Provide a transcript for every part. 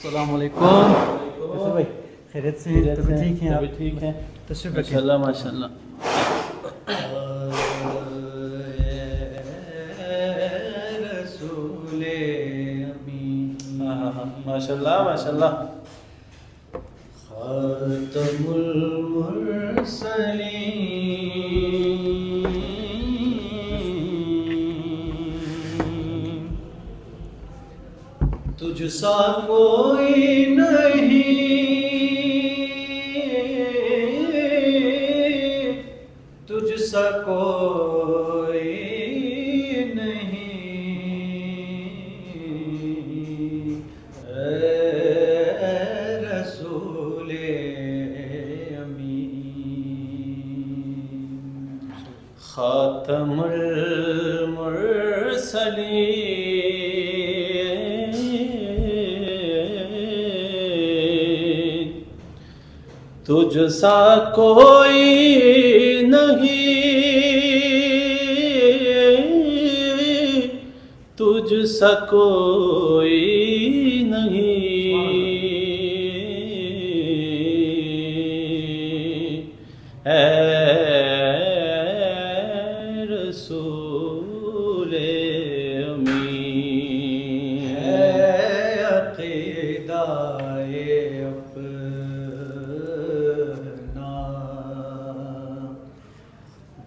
السلام علیکم. کیسے بھائی؟ خیریت سے ہیں؟ طبیعت ٹھیک ہیں؟ طبیعت ٹھیک ہے تشریف ماشاء اللہ ماشاء اللہ. رسول امین. ہاں ہاں ماشاء اللہ ماشاء اللہ. خاتم المرسلین تجھ سا کوئی نہیں، تجھ سا کوئی نہیں، اے رسول امین. خاتم المرسلین تجھ سا کوئی نہیں، تجھ سا کوئی نہیں، اے رسول امین. ہے عقیدہ اپنا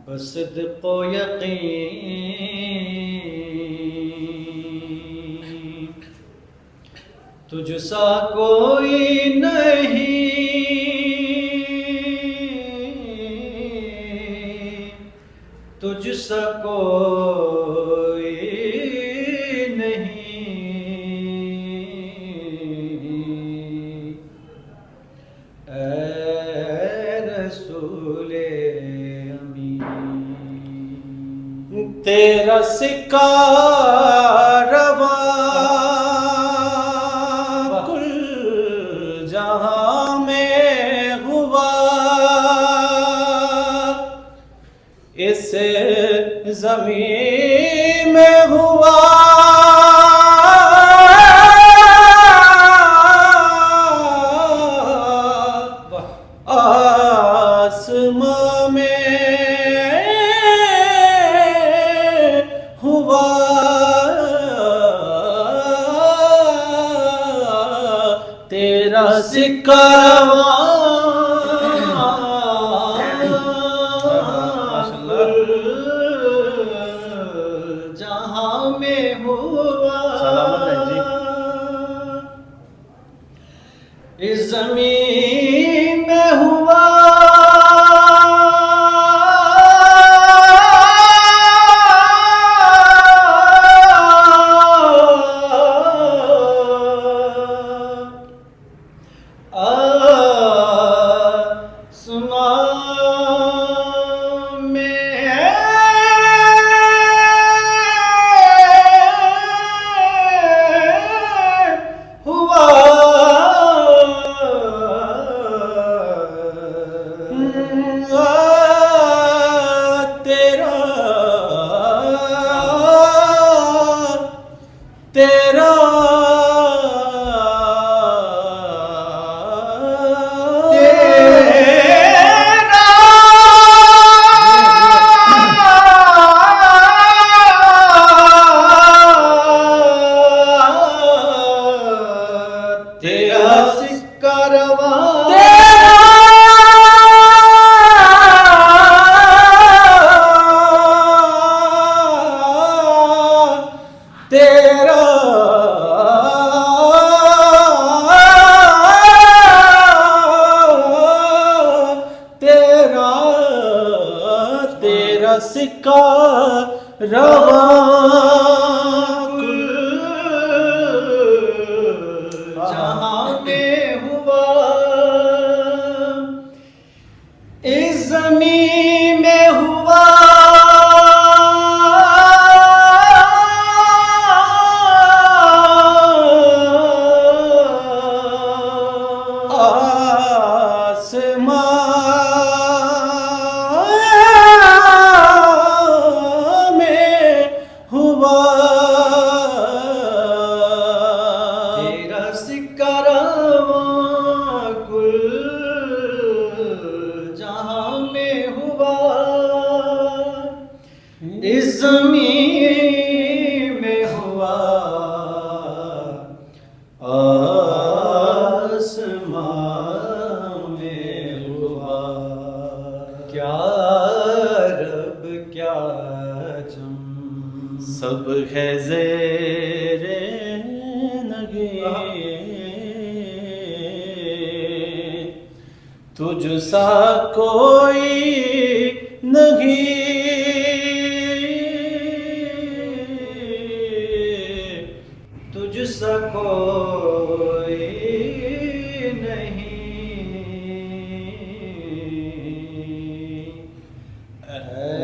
بصدق و یقین، تجھ سا کوئی نہیں، تجھ سا کوئی نہیں، اے رسول امین. تیرا سکہ رواں کل جہاں میں ہوا، اس زمین میں ہوا، آسمان میں ہوا، تیرا سکہ جہاں میں ہوا، اس زمین میں ہوا، آسمان میں ہوا، تیرا تیرا تیرا سکہ رواں، تیرا تیرا تیرا سکہ رواں جہاں میں ہوا، اس زمین میں ہوا، آسمان میں تجھ سا کوئی نہیں، تجھ سا کوئی نہیں ہے